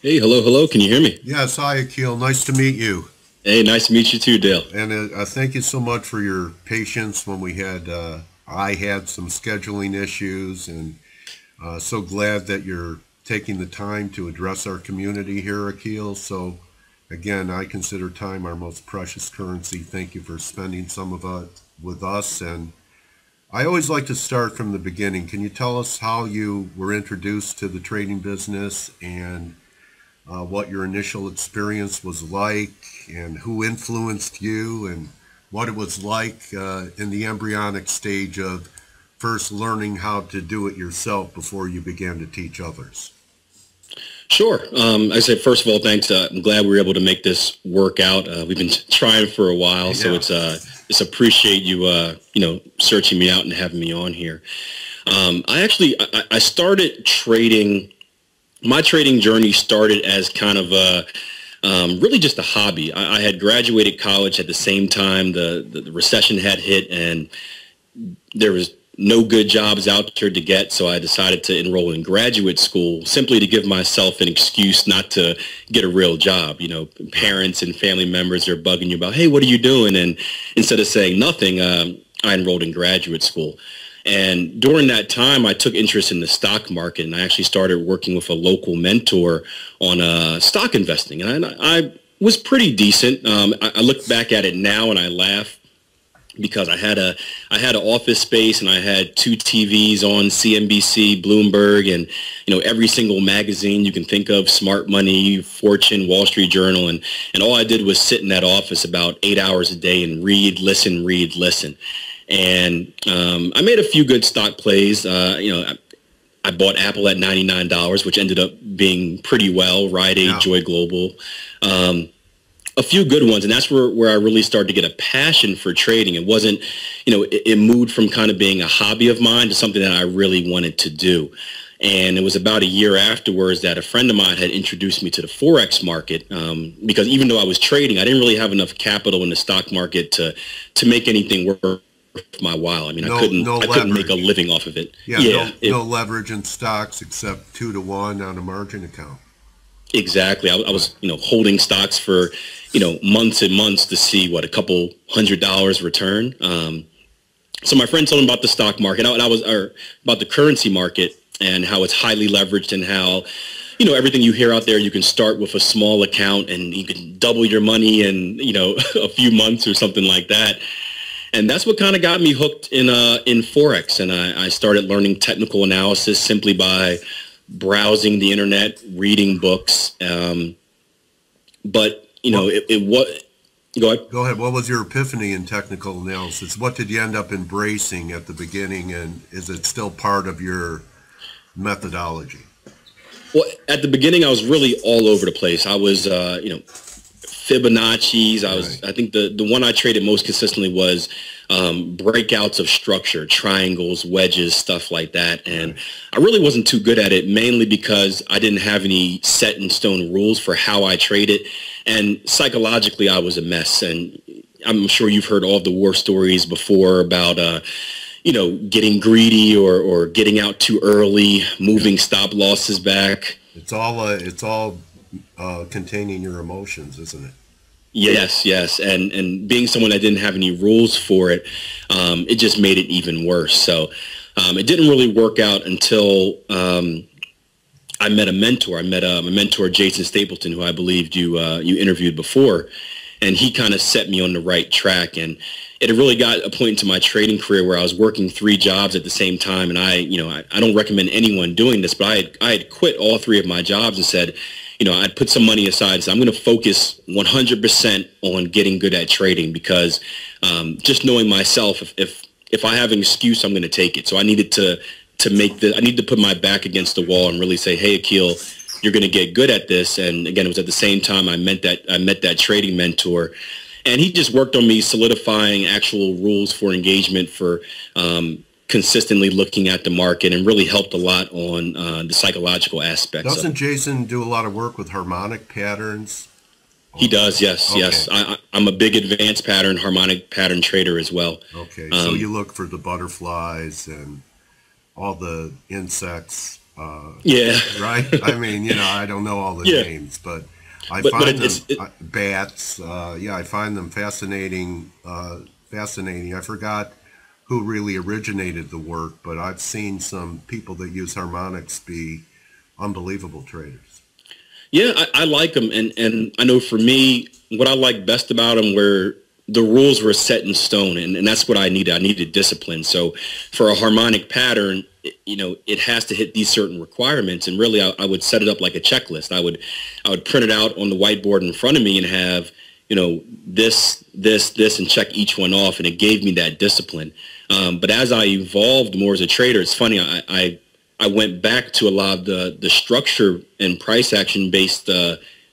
Hey, hello, hello. Can you hear me? Yes, hi, Akil. Nice to meet you. Hey, nice to meet you too, Dale. And thank you so much for your patience when I had some scheduling issues, and so glad that you're taking the time to address our community here, Akil. So, again, I consider time our most precious currency. Thank you for spending some of it with us. And I always like to start from the beginning. Can you tell us how you were introduced to the trading business and what your initial experience was like, and who influenced you, and what it was like in the embryonic stage of first learning how to do it yourself before you began to teach others. Sure. I say first of all, thanks. I'm glad we were able to make this work out. We've been trying for a while, so Yeah. it's appreciate you searching me out and having me on here. I started trading. My trading journey started as kind of really just a hobby. I had graduated college at the same time the recession had hit, and there was no good jobs out there to get, so I decided to enroll in graduate school simply to give myself an excuse not to get a real job. You know, parents and family members are bugging you about, hey, what are you doing? And instead of saying nothing, I enrolled in graduate school. And during that time, I took interest in the stock market, and I actually started working with a local mentor on stock investing. And I was pretty decent. I look back at it now and I laugh because I had an office space and I had two TVs on CNBC, Bloomberg, and every single magazine you can think of, Smart Money, Fortune, Wall Street Journal, and all I did was sit in that office about 8 hours a day and read, listen. And I made a few good stock plays. I bought Apple at $99, which ended up being pretty well. Rite Aid, Yeah. Joy Global. A few good ones, and that's where I really started to get a passion for trading. It wasn't, it moved from kind of being a hobby of mine to something that I really wanted to do. And it was about a year afterwards that a friend of mine had introduced me to the Forex market, because even though I was trading, I didn't really have enough capital in the stock market to make anything worth my while. I mean, No, no I couldn't make a leverage. living off of it. Yeah, Yeah, no leverage in stocks except 2 to 1 on a margin account. exactly. I was, holding stocks for, months and months to see what a couple $100 return. So my friend told him about the stock market, or about the currency market and how it's highly leveraged and how, everything you hear out there, you can start with a small account and you can double your money in, a few months or something like that. And that's what kind of got me hooked in Forex. And I started learning technical analysis simply by browsing the internet, reading books. But, What, it was, go ahead. Go ahead. What was your epiphany in technical analysis? What did you end up embracing at the beginning, and is it still part of your methodology? Well, at the beginning, I was really all over the place. I was, Fibonacci's. Right. I think the one I traded most consistently was breakouts of structure, triangles, wedges, stuff like that. And Right. I really wasn't too good at it, mainly because I didn't have any set in stone rules for how I traded. And psychologically, I was a mess. And I'm sure you've heard all the war stories before about, getting greedy or getting out too early, moving stop losses back. It's all containing your emotions, isn't it? Yes, yes, and being someone that didn't have any rules for it, it just made it even worse. So it didn't really work out until I met a mentor. I met my mentor, Jason Stapleton, who I believed you interviewed before, and he kind of set me on the right track. And it really got a point into my trading career where I was working three jobs at the same time. And I don't recommend anyone doing this, but I had quit all three of my jobs and said, I'd put some money aside and said, I'm going to focus 100% on getting good at trading because just knowing myself, if I have an excuse, I'm going to take it. So I needed I need to put my back against the wall and really say, hey, Akil, you're going to get good at this. And again, it was at the same time I met that trading mentor, and he just worked on me solidifying actual rules for engagement, for consistently looking at the market, and really helped a lot on the psychological aspects of Doesn't it. Jason do a lot of work with harmonic patterns? He does, yes, Okay. yes. I'm a big advanced pattern, harmonic pattern trader as well. Okay. So Um, you look for the butterflies and all the insects Yeah. right? I mean, I don't know all the Yeah. names, but I But find them it's bats. Yeah, I find them fascinating. Fascinating. I forgot who really originated the work, but I've seen some people that use harmonics be unbelievable traders. Yeah, I like them, and I know for me, what I like best about them were the rules were set in stone, and that's what I needed. I needed discipline. So for a harmonic pattern, it has to hit these certain requirements, and really, I would set it up like a checklist. I would print it out on the whiteboard in front of me and have this, and check each one off, and it gave me that discipline. But as I evolved more as a trader, it's funny. I went back to a lot of the structure and price action based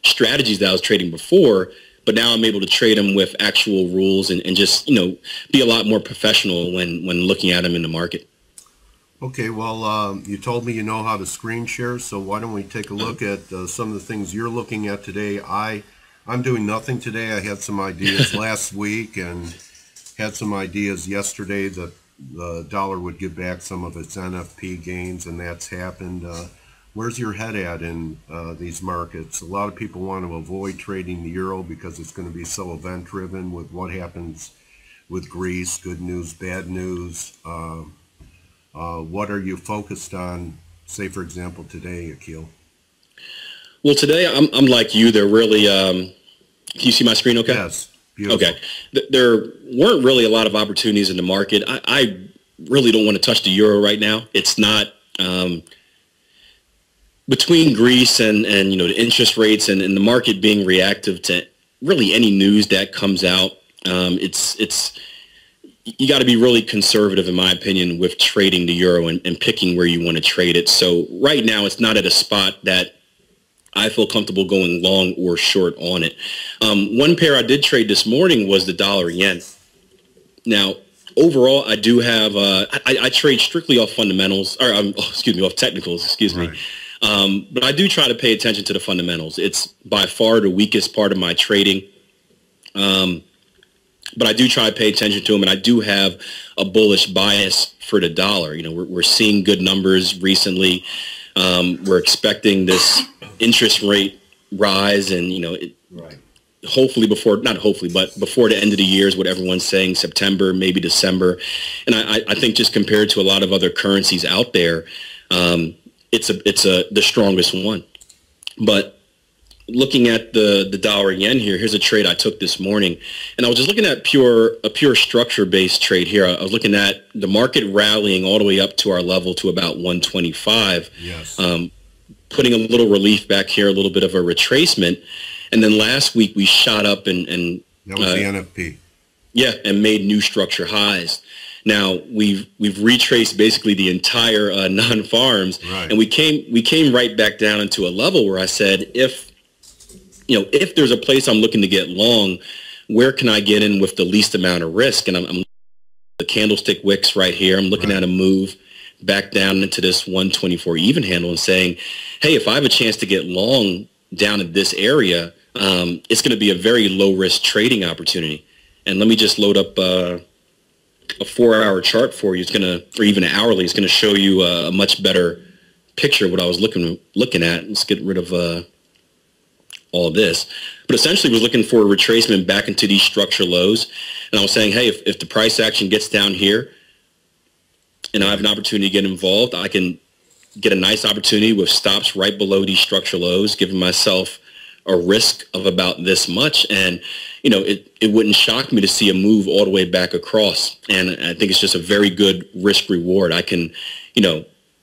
strategies that I was trading before, but now I'm able to trade them with actual rules and just be a lot more professional when looking at them in the market. Okay, well, you told me you know how to screen share, so why don't we take a look at some of the things you're looking at today? I'm doing nothing today. I had some ideas last week and had some ideas yesterday that the dollar would give back some of its NFP gains, and that's happened. Where's your head at in these markets? A lot of people want to avoid trading the euro because it's going to be so event-driven with what happens with Greece, good news, bad news. What are you focused on, say, for example, today, Akil? Well, today I'm like you. They're really. Can you see my screen? Okay. Yes. Beautiful. Okay. There weren't really a lot of opportunities in the market. I really don't want to touch the euro right now. It's not between Greece and the interest rates and the market being reactive to really any news that comes out. It's you got to be really conservative, in my opinion, with trading the euro and picking where you want to trade it. So right now, it's not at a spot that I feel comfortable going long or short on it. One pair I did trade this morning was the dollar yen. Now, overall, I do have I trade strictly off fundamentals, or off technicals. Excuse me. But I do try to pay attention to the fundamentals. It's by far the weakest part of my trading. But I do try to pay attention to them, and I do have a bullish bias for the dollar. We're seeing good numbers recently. We're expecting this interest rate rise, and hopefully not hopefully, but before the end of the year is what everyone's saying, September, maybe December. And I think just compared to a lot of other currencies out there, it's the strongest one. But looking at the dollar yen here, here's a trade I took this morning, and I was just looking at a pure structure-based trade here. I was looking at the market rallying all the way up to our level to about 125. Yes. Putting a little relief back here, a little bit of a retracement, and then last week we shot up and that was the NFP. Yeah, and made new structure highs. Now we've retraced basically the entire non-farms, right. And we came right back down into a level where I said, if there's a place I'm looking to get long, where can I get in with the least amount of risk? And I'm the candlestick wicks right here. I'm looking at a move back down into this 124 even handle and saying, hey, if I have a chance to get long down in this area, it's going to be a very low risk trading opportunity. And let me just load up a 4-hour chart for you. Or even an hourly. It's going to show you a much better picture of what I was looking at. Let's get rid of all this, but essentially was looking for a retracement back into these structure lows. And I was saying, hey, if the price action gets down here and I have an opportunity to get involved, I can get a nice opportunity with stops right below these structure lows, giving myself a risk of about this much. And, it wouldn't shock me to see a move all the way back across. And I think it's just a very good risk reward. I can,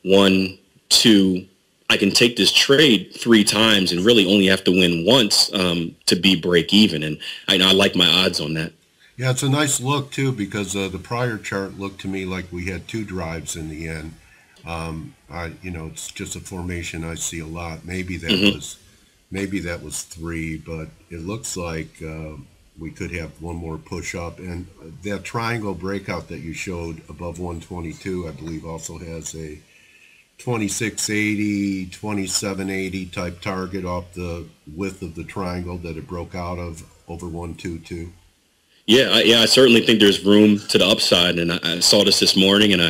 1, 2, I can take this trade 3 times and really only have to win once to be break even. And I like my odds on that. Yeah, it's a nice look, too, because the prior chart looked to me like we had 2 drives in the end. It's just a formation I see a lot. Maybe that was 3, but it looks like we could have one more push up. And that triangle breakout that you showed above 122, I believe, also has a 2680, 2780 type target off the width of the triangle that it broke out of over 122. Yeah, I certainly think there's room to the upside, and I saw this morning, and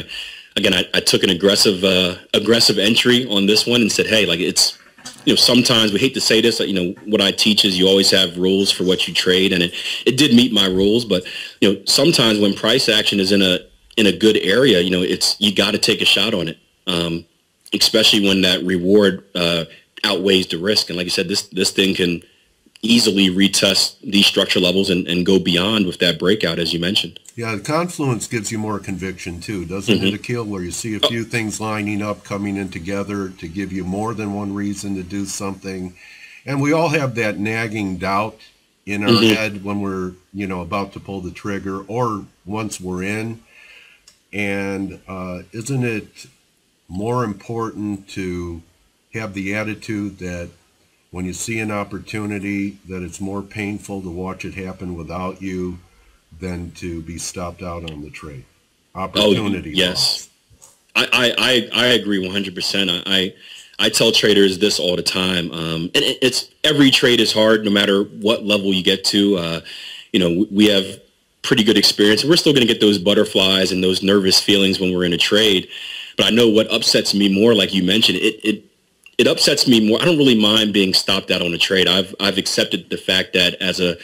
again, I took an aggressive entry on this one and said, hey, like it's, sometimes we hate to say this, what I teach is you always have rules for what you trade, and it did meet my rules, but sometimes when price action is in a good area, you got to take a shot on it, especially when that reward outweighs the risk. And like I said, this thing can easily retest these structure levels and go beyond with that breakout, as you mentioned. Yeah, the confluence gives you more conviction too, doesn't it, Akil, where you see a few things lining up, coming in together to give you more than one reason to do something. And we all have that nagging doubt in our head when we're, about to pull the trigger or once we're in. And isn't it more important to have the attitude that when you see an opportunity, that it's more painful to watch it happen without you than to be stopped out on the trade? Opportunity. Oh, yes. I agree 100%. I tell traders this all the time. And it's every trade is hard, no matter what level you get to. We have pretty good experience. We're still going to get those butterflies and those nervous feelings when we're in a trade. But I know what upsets me more, like you mentioned, it upsets me more. I don't really mind being stopped out on a trade. I've accepted the fact that as a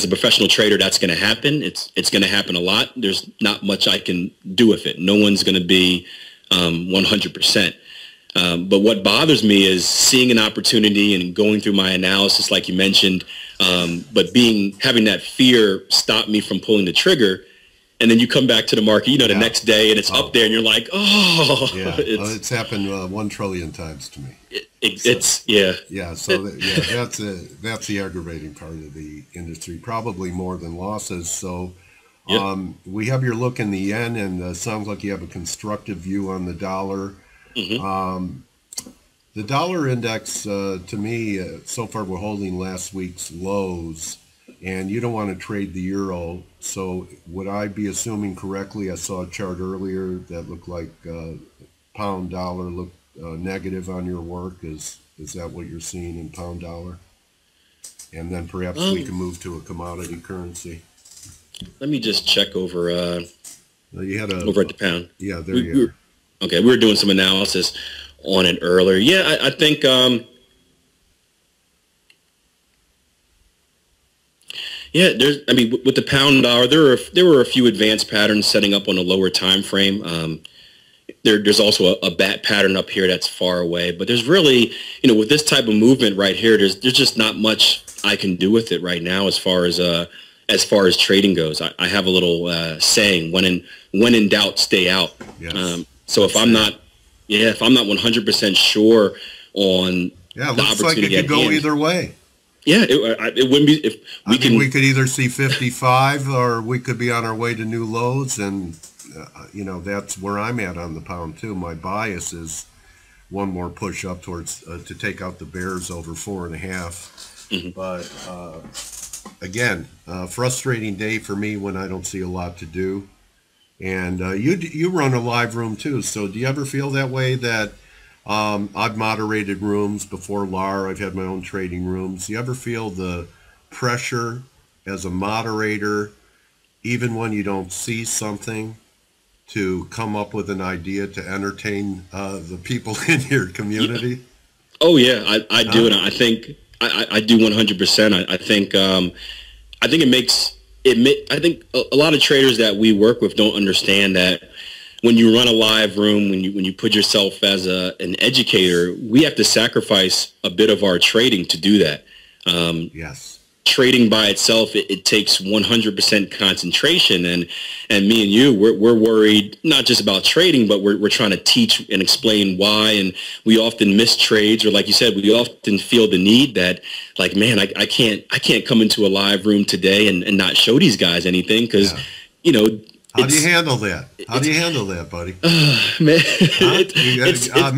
professional trader, that's going to happen. It's going to happen a lot. There's not much I can do with it. No one's going to be 100%. But what bothers me is seeing an opportunity and going through my analysis, like you mentioned, but having that fear stop me from pulling the trigger. And then you come back to the market, the next day, and it's up there, and you're like, oh. Yeah, it's happened 1 trillion times to me. That's the aggravating part of the industry, probably more than losses. So we have your look in the yen, and sounds like you have a constructive view on the dollar. The dollar index, to me, so far we're holding last week's lows. And you don't want to trade the euro. So would I be assuming correctly? I saw a chart earlier that looked like pound dollar looked negative on your work. Is that what you're seeing in pound dollar? And then perhaps we can move to a commodity currency. Let me just check over. You had over at the pound. Yeah, there you are. Okay, we were doing some analysis on it earlier. Yeah, I think. Yeah, with the pound dollar, there were a few advanced patterns setting up on a lower time frame. There's also a bat pattern up here that's far away, but there's really, with this type of movement right here, there's just not much I can do with it right now as far as trading goes. I have a little saying: when in doubt, stay out. Yes. So if I'm not 100% sure on it looks like it could go either way. Yeah, it wouldn't be if we could either see 55 or we could be on our way to new lows, and that's where I'm at on the pound too. My bias is one more push up towards to take out the bears over 4.5. But again, frustrating day for me when I don't see a lot to do. And you run a live room too, so do you ever feel that way that? I've moderated rooms before LAR. I've had my own trading rooms. You ever feel the pressure as a moderator, even when you don't see something, to come up with an idea to entertain the people in your community? Oh yeah, I do, and I think I do 100%. I think it makes it. I think a lot of traders that we work with don't understand that. When you run a live room, when you put yourself as an educator, we have to sacrifice a bit of our trading to do that. Yes. Trading by itself, it takes 100% concentration, and me and you, we're worried not just about trading, but we're trying to teach and explain why, and we often miss trades, or like you said, we often feel the need that, like, man, I can't come into a live room today and not show these guys anything because, How do you handle that? How do you handle that, buddy? Man.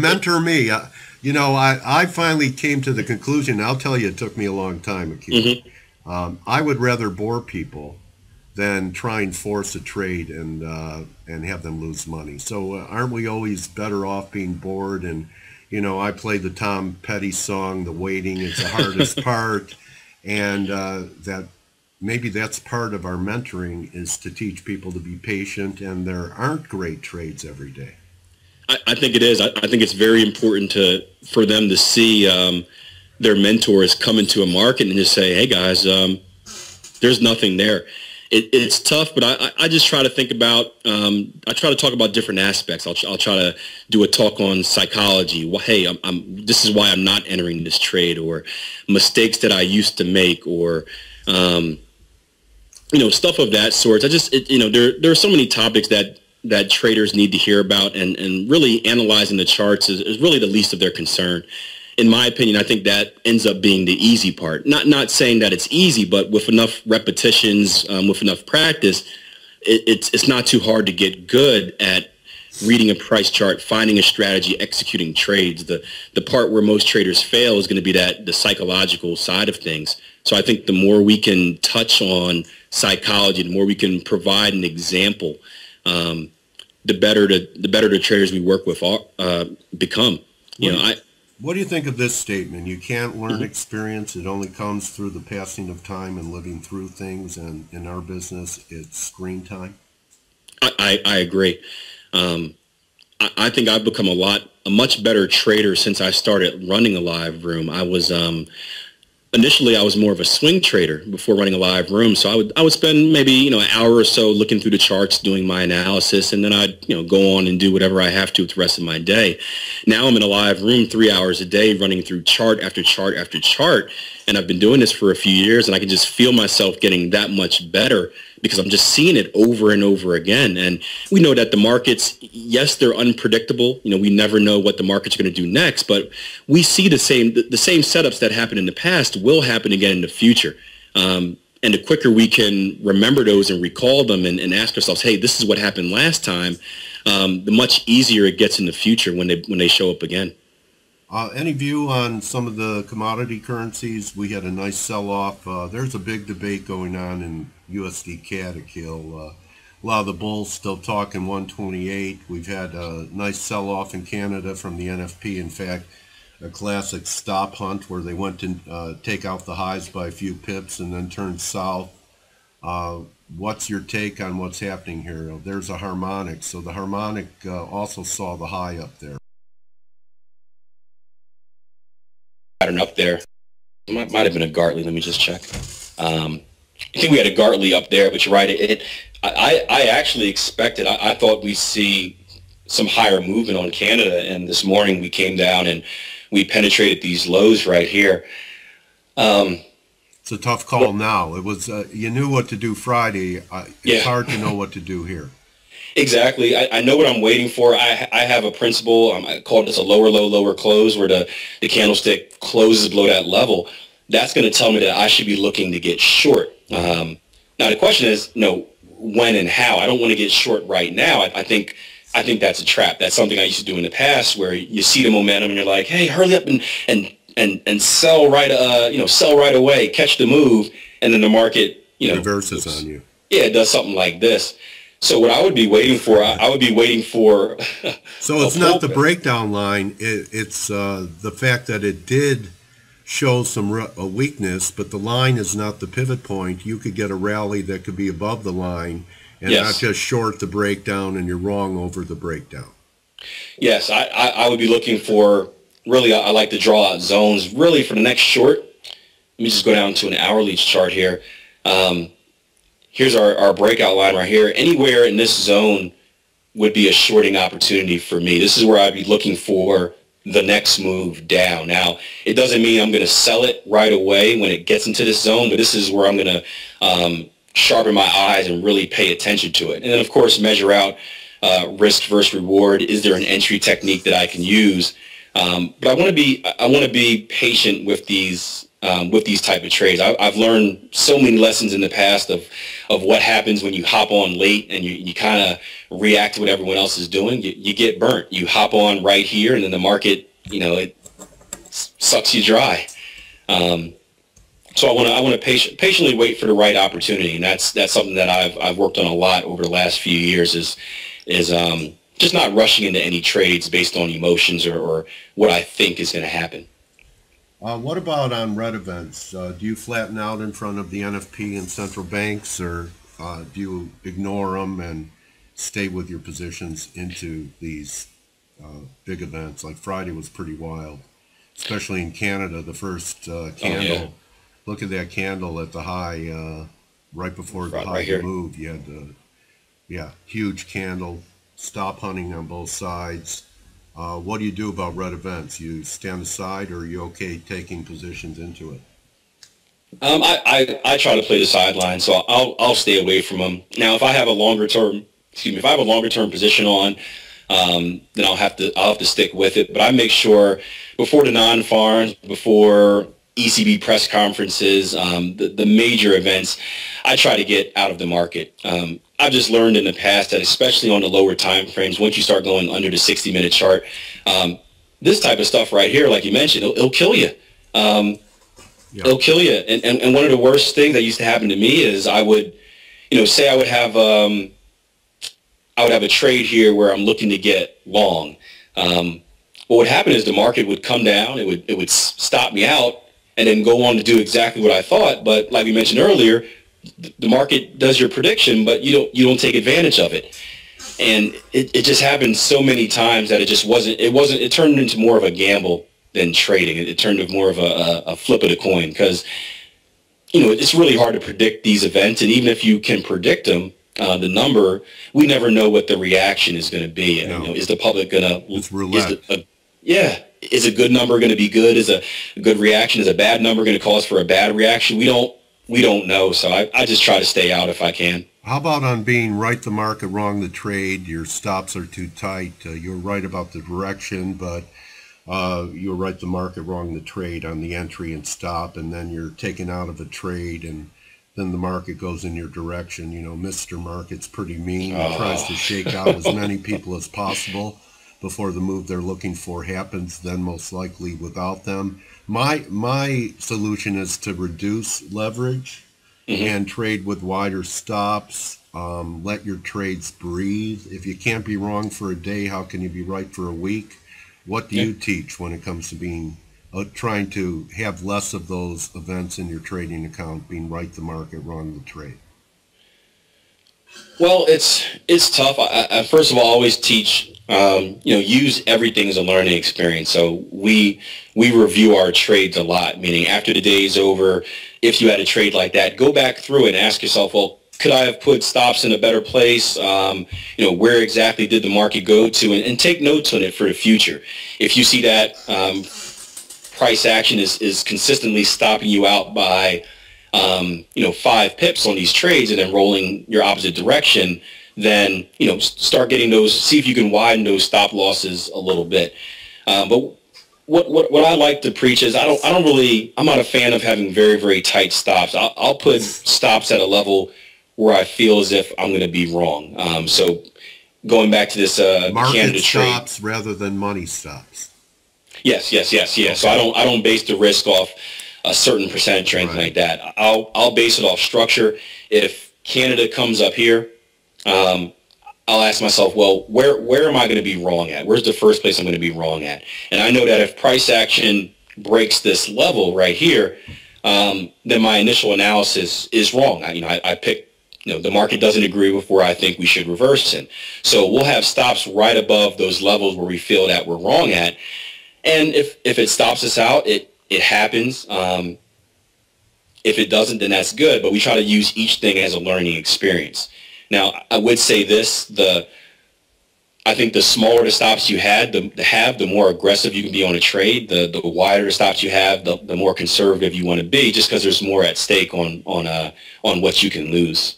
Mentor me. I finally came to the conclusion. I'll tell you, it took me a long time, Akil. I would rather bore people than try and force a trade and have them lose money. So aren't we always better off being bored? And, I play the Tom Petty song, The Waiting is the hardest part. And that maybe that's part of our mentoring, is to teach people to be patient, and there aren't great trades every day. I think it is. I think it's very important for them to see their mentors come into a market and just say, hey, guys, there's nothing there. It's tough, but I just try to think about, I try to talk about different aspects. I'll try to do a talk on psychology. Well, hey, this is why I'm not entering this trade, or mistakes that I used to make, or, stuff of that sort. There are so many topics that traders need to hear about, and really analyzing the charts is really the least of their concern. In my opinion, I think that ends up being the easy part. Not saying that it's easy, but with enough repetitions, with enough practice, it's not too hard to get good at reading a price chart, finding a strategy, executing trades. The part where most traders fail is going to be the psychological side of things. So I think the more we can touch on psychology, the more we can provide an example, the better the traders we work with become. What do you think of this statement? You can't learn experience. It only comes through the passing of time and living through things. And in our business, it's screen time. I agree. I think I've become a much better trader since I started running a live room. Initially, I was more of a swing trader before running a live room. So I would spend maybe, an hour or so looking through the charts, doing my analysis, and then I'd, go on and do whatever I have to with the rest of my day. Now I'm in a live room 3 hours a day, running through chart after chart after chart. And I've been doing this for a few years, and I can just feel myself getting that much better because I'm just seeing it over and over again. And we know that the markets, yes, they're unpredictable. We never know what the market's going to do next, but we see the same setups that happened in the past will happen again in the future. And the quicker we can remember those and recall them and ask ourselves, hey, this is what happened last time, the much easier it gets in the future when they show up again. Any view on some of the commodity currencies? We had a nice sell-off. There's a big debate going on in USD CAD, Akil. A lot of the bulls still talking 128. We've had a nice sell-off in Canada from the NFP. In fact, a classic stop hunt where they went to take out the highs by a few pips and then turned south. What's your take on what's happening here? There's a harmonic. So the harmonic also saw the high up there. Pattern up there. Might have been a Gartley. Let me just check. I think we had a Gartley up there, but you're right. I actually expected. I thought we'd see some higher movement on Canada, and this morning we came down and we penetrated these lows right here. It's a tough call now. It was you knew what to do Friday. It's hard to know what to do here. Exactly. I know what I'm waiting for. I have a principle. I call this a lower low, lower close, where the candlestick closes below that level. That's going to tell me that I should be looking to get short. Now, the question is, when and how. I don't want to get short right now. I think that's a trap. That's something I used to do in the past, where you see the momentum and you're like, hey, hurry up and sell sell right away, catch the move, and then the market, reverses on you. Yeah, it does something like this. So what I would be waiting for, I would be waiting for. So it's not the breakdown line. It's the fact that it did show some weakness, but the line is not the pivot point. You could get a rally that could be above the line and not just short the breakdown, and you're wrong over the breakdown. Yes, I would be looking for, really, I like to draw out zones, really, for the next short. Let me just go down to an hourly chart here. Here's our breakout line right here. Anywhere in this zone would be a shorting opportunity for me. This is where I'd be looking for the next move down. Now, it doesn't mean I'm going to sell it right away when it gets into this zone, but this is where I'm going to sharpen my eyes and really pay attention to it. And then, of course, measure out risk versus reward. Is there an entry technique that I can use? But I want to be patient with these type of trades. I've learned so many lessons in the past of what happens when you hop on late and you kind of react to what everyone else is doing. You get burnt. You hop on right here, and then the market, it sucks you dry. So I want to patiently wait for the right opportunity, and that's something that I've worked on a lot over the last few years. Is just not rushing into any trades based on emotions or what I think is going to happen. What about on red events? Do you flatten out in front of the NFP and central banks, or do you ignore them and stay with your positions into these big events. Like Friday was pretty wild, especially in Canada. The first Oh yeah, candle, look at that candle at the high, right before the high right here. moved. You had the, yeah, huge candle, stop hunting on both sides. What do you do about red events? You stand aside, or are you okay taking positions into it? I try to play the sideline, so I'll stay away from them. Now, if I have a longer term, excuse me, if I have a longer term position on, then I'll have to stick with it. But I make sure before the non-farms, before ECB press conferences, the major events, I try to get out of the market. I've just learned in the past that especially on the lower time frames, once you start going under the 60-minute chart, this type of stuff right here, like you mentioned, it'll kill you. Um, Yeah. it'll kill you. And one of the worst things that used to happen to me is I would, say I would have a trade here where I'm looking to get long. What would happen is the market would come down, it would stop me out, and then go on to do exactly what I thought. But like we mentioned earlier, the market does your prediction, but you don't take advantage of it. And it just happened so many times that it turned into more of a gamble than trading. It turned into more of a flip of the coin because it's really hard to predict these events, and even if you can predict them, the number, we never know what the reaction is going to be. And, No, is the public going it's to, roulette. yeah, is a good number going to be good? Is a good reaction? Is a bad number going to cause for a bad reaction? We don't know. So I just try to stay out if I can. How about on being right the market, wrong the trade? Your stops are too tight. You're right about the direction, but you're right the market, wrong the trade on the entry and stop, and then you're taken out of a trade, and then the market goes in your direction. Mr. Market's pretty mean. He tries to Oh, shake out as many people as possible before the move they're looking for happens, then most likely without them. My solution is to reduce leverage hmm and trade with wider stops. Let your trades breathe. If you can't be wrong for a day, how can you be right for a week? What do yeah. you teach when it comes to being trying to have less of those events in your trading account, being right the market, wrong the trade? Well, it's tough. I first of all always teach, use everything as a learning experience. So we review our trades a lot. Meaning after the day is over, if you had a trade like that, go back through it and ask yourself, well, could I have put stops in a better place? Where exactly did the market go to, and take notes on it for the future. If you see that price action is consistently stopping you out by 5 pips on these trades and then rolling your opposite direction, then start getting those. See if you can widen those stop losses a little bit. But what I like to preach is I'm not a fan of having very very tight stops. I'll put stops at a level where I feel as if I'm going to be wrong. So going back to this Market Canada trade. stops rather than money stops. Yes, yes, yes, yes. So I Okay. don't base the risk off a certain percentage or anything Right. like that. I'll base it off structure. If Canada comes up here, um, I'll ask myself, well, where am I going to be wrong at? Where's the first place I'm going to be wrong at? And I know that if price action breaks this level right here, then my initial analysis is wrong. I picked, the market doesn't agree with where I think we should reverse in. So we'll have stops right above those levels where we feel that we're wrong at. And if it stops us out, it happens. If it doesn't, then that's good. But we try to use each thing as a learning experience. Now, I would say this: I think the smaller the stops you the more aggressive you can be on a trade. The wider the stops you have, the more conservative you want to be, just because there's more at stake on what you can lose.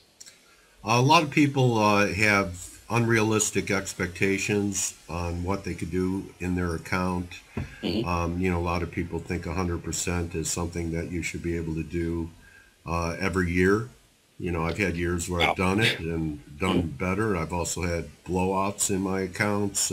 A lot of people have unrealistic expectations on what they could do in their account. hmm A lot of people think 100% is something that you should be able to do every year. I've had years where I've Wow. done it and done better. I've also had blowouts in my accounts.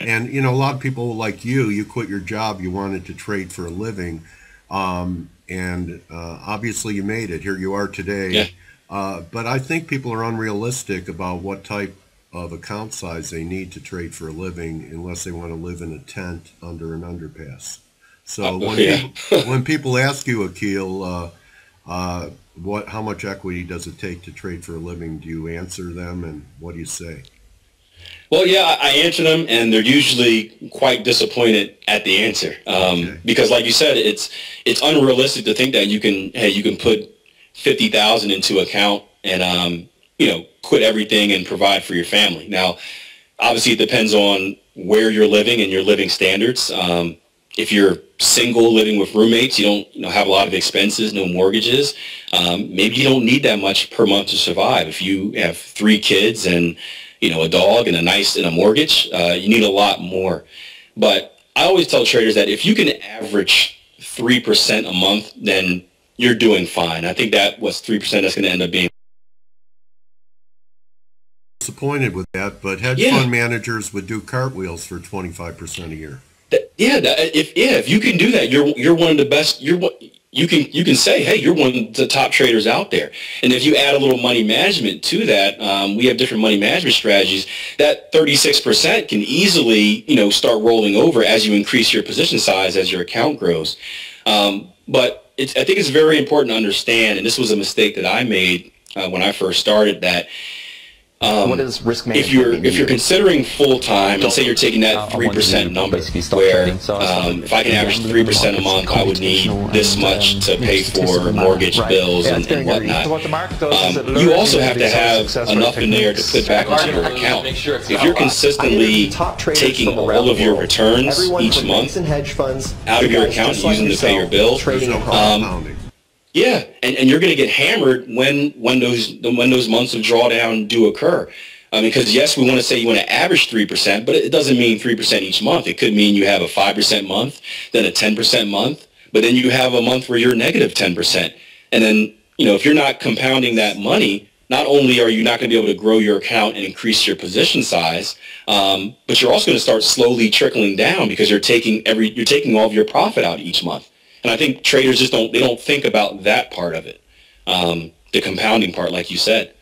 And a lot of people like you quit your job, you wanted to trade for a living. And obviously you made it. Here you are Yeah. today. But I think people are unrealistic about what type of account size they need to trade for a living unless they want to live in a tent under an underpass. So when Yeah. people when people ask you, Akil, how much equity does it take to trade for a living? Do you answer them, and what do you say? Well, yeah, I answer them, and they're usually quite disappointed at the answer, because, like you said, it's unrealistic to think that you can put 50,000 into account and quit everything and provide for your family. Now, obviously, it depends on where you're living and your living standards. If you're single, living with roommates, you don't have a lot of expenses, no mortgages. Maybe you don't need that much per month to survive. If you have 3 kids and a dog and a mortgage, you need a lot more. But I always tell traders that if you can average 3% a month, then you're doing fine. I think that was 3% that's going to end up being. Disappointed with that, but hedge fund managers would do cartwheels for 25% a year. If you can do that, you're one of the best. You can say, hey, you're one of the top traders out there. And if you add a little money management to that, we have different money management strategies. That 36% can easily start rolling over as you increase your position size as your account grows. But I think it's very important to understand, and this was a mistake that I made when I first started, that what is risk management? if you're considering full time, and say you're taking that 3% number, where if I can average 3% a month, I would need this much to pay for mortgage bills and whatnot. You also have to have enough in there to put back into your account. If you're consistently taking all of your returns each month out of your account and using to pay your bills, yeah, and you're going to get hammered when those months of drawdown do occur. Because yes, we want to say you want to average 3%, but it doesn't mean 3% each month. It could mean you have a 5% month, then a 10% month, but then you have a month where you're negative 10%. And then, if you're not compounding that money, not only are you not going to be able to grow your account and increase your position size, but you're also going to start slowly trickling down because you're taking all of your profit out each month. And I think traders just don't think about that part of it, the compounding part, like you said.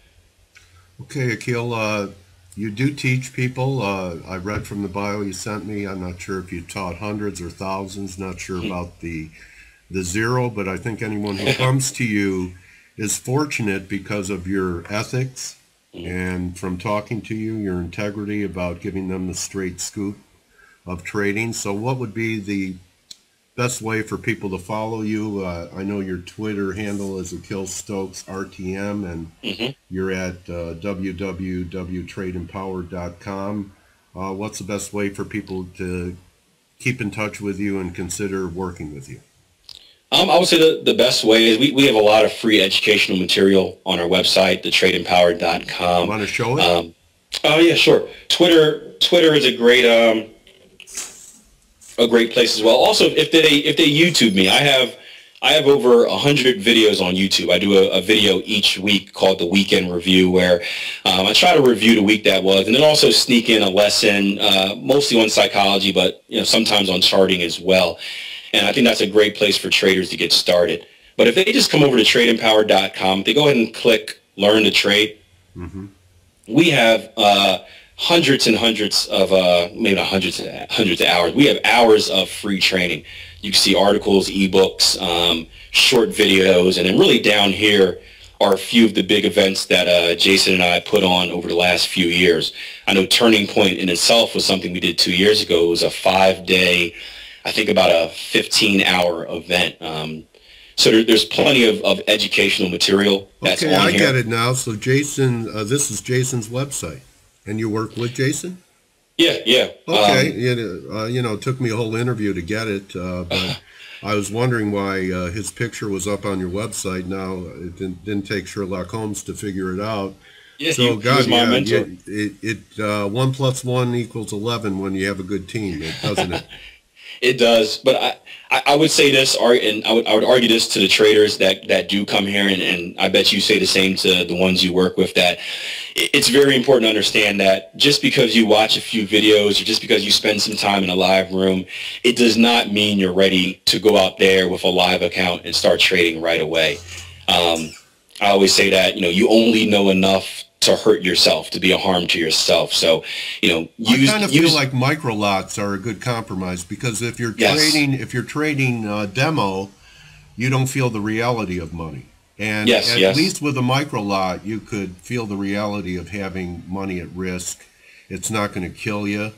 Okay, Akil, you do teach people. I read from the bio you sent me. I'm not sure if you taught hundreds or thousands. Not sure about the zero, but I think anyone who comes to you is fortunate because of your ethics and from talking to you, your integrity about giving them the straight scoop of trading. So what would be the best way for people to follow you? I know your Twitter handle is Akil Stokes RTM, and you're at www.tradeempowered.com. What's the best way for people to keep in touch with you and consider working with you? I would say the best way is we have a lot of free educational material on our website, thetradeempowered.com. Want to show it? Oh yeah, sure. Twitter is a great place as well. Also, if they YouTube me, I have over 100 videos on YouTube. I do a video each week called the Weekend Review, where I try to review the week that was, and then also sneak in a lesson, mostly on psychology, but sometimes on charting as well. And I think that's a great place for traders to get started. But if they just come over to tradeempowered.com, they go ahead and click Learn to Trade. We have hundreds and hundreds of, maybe not hundreds of hours. We have hours of free training. You can see articles, ebooks, short videos, and then really down here are a few of the big events that Jason and I put on over the last few years. I know Turning Point in itself was something we did 2 years ago. It was a 5-day, I think about a 15-hour event. So there's plenty of educational material that's on here. Okay, I get it now. So Jason, this is Jason's website. And you work with Jason? Yeah. Okay, it took me a whole interview to get it, but I was wondering why his picture was up on your website. Now, it didn't take Sherlock Holmes to figure it out. Yeah, so, he was my mentor. 1 + 1 = 11 when you have a good team, doesn't it? It does, but I would say this, and I would argue this to the traders that do come here, and I bet you say the same to the ones you work with, that it's very important to understand that just because you watch a few videos or just because you spend some time in a live room, it does not mean you're ready to go out there with a live account and start trading right away. I always say that, you only know enough to hurt yourself, to be a harm to yourself. So, I kind of feel like micro lots are a good compromise, because if you're trading demo, you don't feel the reality of money. And at least with a micro lot, you could feel the reality of having money at risk. it's not going to kill you,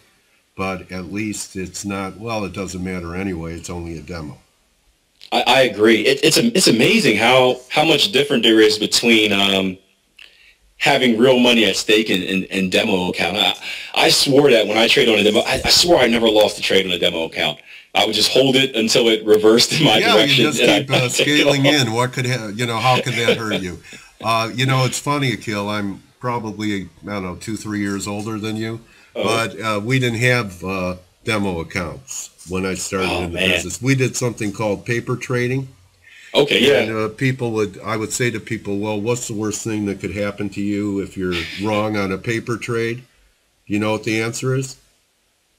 but at least it's not, well, it doesn't matter anyway. It's only a demo. I agree. It's amazing how much different there is between having real money at stake and demo account. I swore that when I trade on a demo, I swore I never lost a trade on a demo account. I would just hold it until it reversed in my direction. Yeah, you just keep scaling in. What could, how could that hurt you? It's funny, Akil. I'm probably, I don't know, 2-3 years older than you, but we didn't have demo accounts when I started in the business. We did something called paper trading. Okay, yeah. And I would say to people, well, what's the worst thing that could happen to you if you're wrong on a paper trade? You know what the answer is?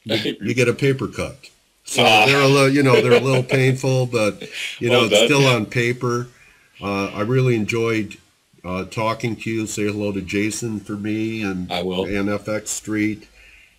You get a paper cut. So they're a little, they're a little painful, but it's still on paper. I really enjoyed talking to you. Say hello to Jason for me, and I will. And FX Street.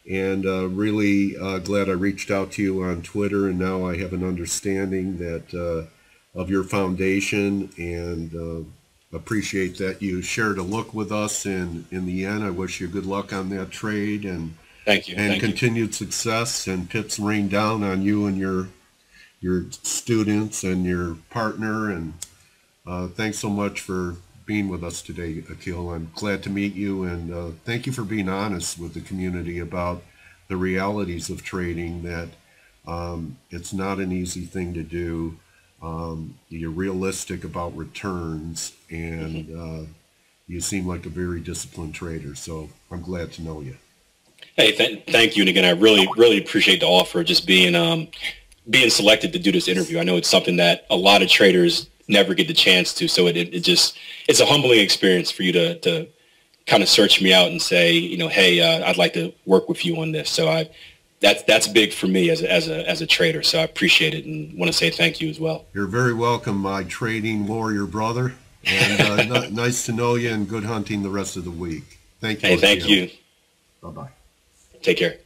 And really glad I reached out to you on Twitter, and now I have an understanding that of your foundation, and appreciate that you shared a look with us. And in the end, I wish you good luck on that trade, and thank you, and continued success, and pips rain down on you and your students and your partner. And thanks so much for being with us today, Akil. I'm glad to meet you, and thank you for being honest with the community about the realities of trading, that it's not an easy thing to do. You're realistic about returns, and you seem like a very disciplined trader, so I'm glad to know you. Hey, thank you. And again, I really appreciate the offer, just being selected to do this interview. I know it's something that a lot of traders never get the chance to, so it's a humbling experience for you to kind of search me out and say, hey, I'd like to work with you on this. So that's big for me as a trader. So I appreciate it, and want to say thank you as well. You're very welcome, my trading warrior brother, and nice to know you, and good hunting the rest of the week. Thank you. Hey, thank you. Bye-bye. Take care.